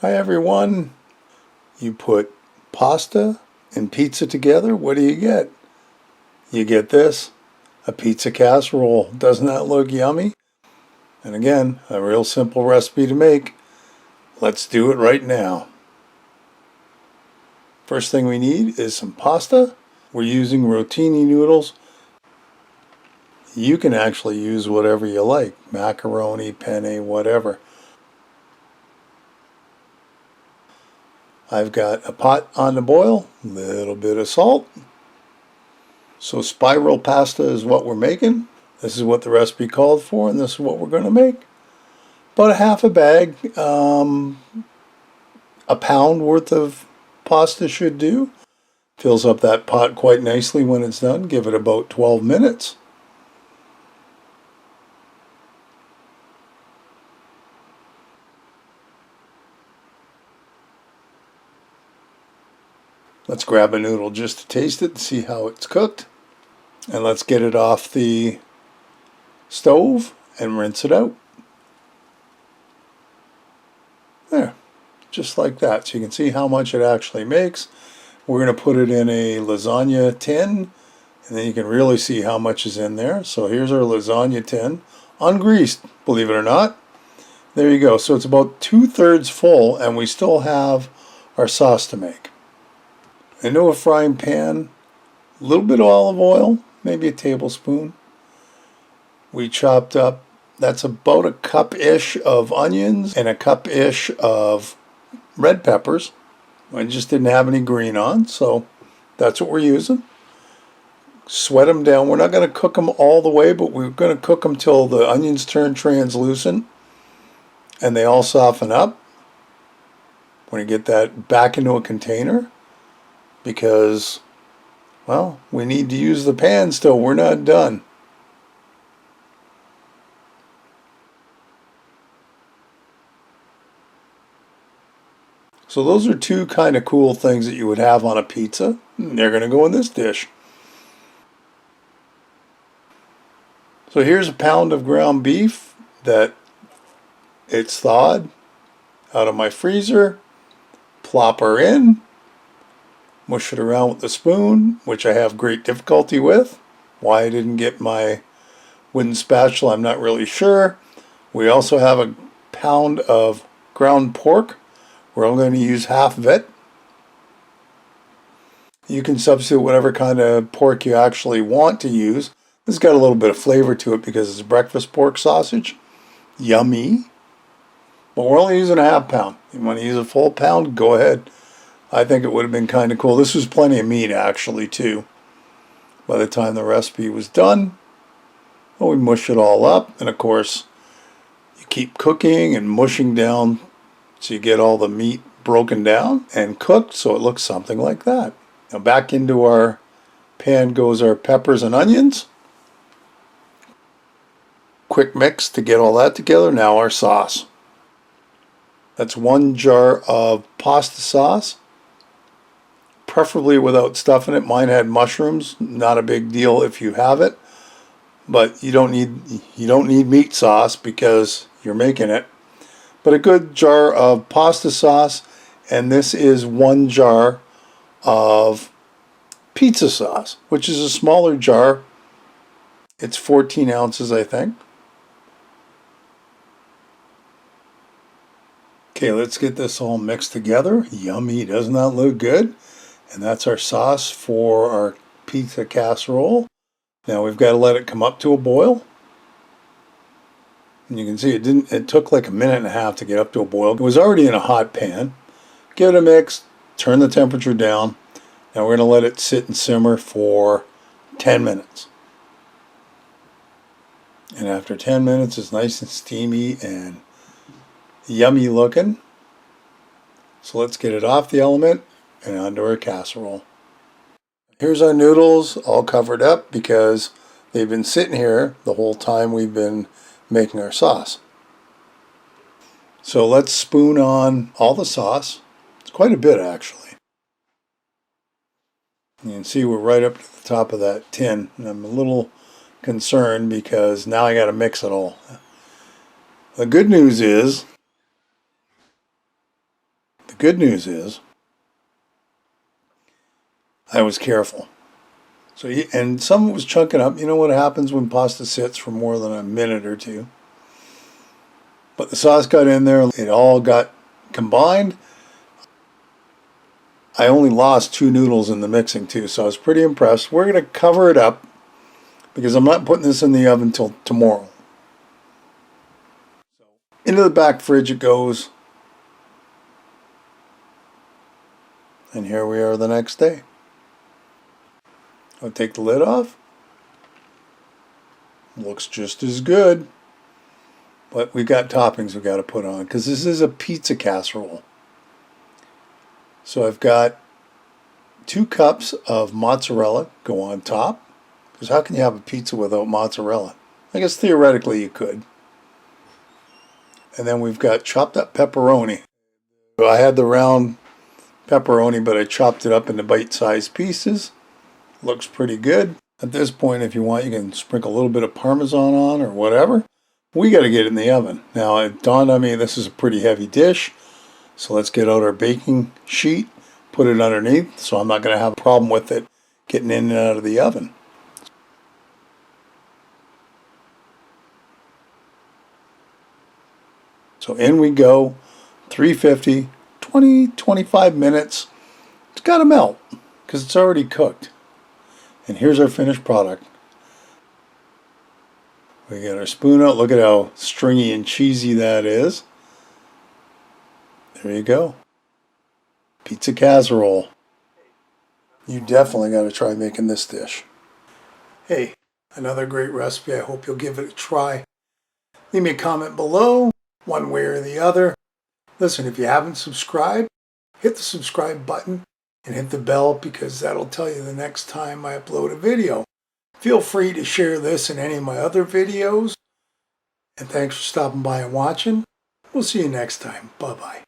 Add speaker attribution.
Speaker 1: Hi everyone. You put pasta and pizza together, what do you get? You get this, a pizza casserole. Doesn't that look yummy? And again, a real simple recipe to make. Let's do it right now. First thing we need is some pasta. We're using rotini noodles. You can actually use whatever you like, macaroni, penne, whatever. I've got a pot on the boil, a little bit of salt. So spiral pasta is what we're making. This is what the recipe called for, and this is what we're going to make. About a half a bag, a pound worth of pasta should do. Fills up that pot quite nicely when it's done. Give it about 12 minutes. Let's grab a noodle just to taste it and see how it's cooked. And let's get it off the stove and rinse it out. There, just like that. So you can see how much it actually makes. We're going to put it in a lasagna tin, and then you can really see how much is in there. So here's our lasagna tin, ungreased, believe it or not. There you go. So it's about 2/3 full, and we still have our sauce to make. Into a frying pan, a little bit of olive oil, maybe a tablespoon. We chopped up, that's about a cup-ish of onions and a cup-ish of red peppers. I just didn't have any green on, so that's what we're using. Sweat them down. We're not going to cook them all the way, but we're going to cook them till the onions turn translucent and they all soften up. We're going to get that back into a container because, well, we need to use the pan still. We're not done. So those are two kind of cool things that you would have on a pizza. They're going to go in this dish. So here's a pound of ground beef that it's thawed out of my freezer. Plop her in. Mush it around with the spoon, which I have great difficulty with. Why I didn't get my wooden spatula, I'm not really sure. We also have a pound of ground pork. We're only going to use half of it. You can substitute whatever kind of pork you actually want to use. This has got a little bit of flavor to it because it's breakfast pork sausage. Yummy. But we're only using a half pound. You want to use a full pound? Go ahead. I think it would have been kind of cool. This was plenty of meat actually too. By the time the recipe was done, well, we mush it all up, and of course you keep cooking and mushing down so you get all the meat broken down and cooked so it looks something like that. Now back into our pan goes our peppers and onions. Quick mix to get all that together. Now our sauce. That's 1 jar of pasta sauce, preferably without stuff in it. Mine had mushrooms. Not a big deal if you have it, but you don't need meat sauce because you're making it. But a good jar of pasta sauce, and this is 1 jar of pizza sauce, which is a smaller jar. It's 14 ounces, I think. Okay, let's get this all mixed together. Yummy, doesn't that look good? And that's our sauce for our pizza casserole. Now we've got to let it come up to a boil. And you can see it took like a minute and a half to get up to a boil. It was already in a hot pan. Give it a mix, turn the temperature down. Now we're going to let it sit and simmer for 10 minutes. And after 10 minutes, it's nice and steamy and yummy looking. So let's get it off the element and onto our casserole. Here's our noodles all covered up because they've been sitting here the whole time we've been making our sauce. So let's spoon on all the sauce. It's quite a bit actually. You can see we're right up to the top of that tin, and I'm a little concerned because now I got to mix it all. The good news is good news is I was careful. So, and some was chunking up. You know what happens when pasta sits for more than a minute or two. But the sauce got in there. It all got combined. I only lost 2 noodles in the mixing too, so I was pretty impressed. We're going to cover it up because I'm not putting this in the oven till tomorrow. Into the back fridge it goes. And here we are the next day. I'll take the lid off. Looks just as good. But we've got toppings we've got to put on because this is a pizza casserole. So I've got 2 cups of mozzarella go on top. Because how can you have a pizza without mozzarella? I guess theoretically you could. And then we've got chopped up pepperoni. I had the round pepperoni, but I chopped it up into bite-sized pieces. Looks pretty good. At this point, if you want, you can sprinkle a little bit of Parmesan on or whatever. We got to get it in the oven. Now, it dawned on me this is a pretty heavy dish. So let's get out our baking sheet, put it underneath, so I'm not going to have a problem with it getting in and out of the oven. So in we go, 350, 20-25 minutes. It's got to melt because it's already cooked. And here's our finished product. We got our spoon out. Look at how stringy and cheesy that is. There you go. Pizza casserole. You definitely got to try making this dish. Hey, another great recipe. I hope you'll give it a try. Leave me a comment below, one way or the other. Listen, if you haven't subscribed, hit the subscribe button and hit the bell because that'll tell you the next time I upload a video. Feel free to share this and any of my other videos. And thanks for stopping by and watching. We'll see you next time. Bye-bye.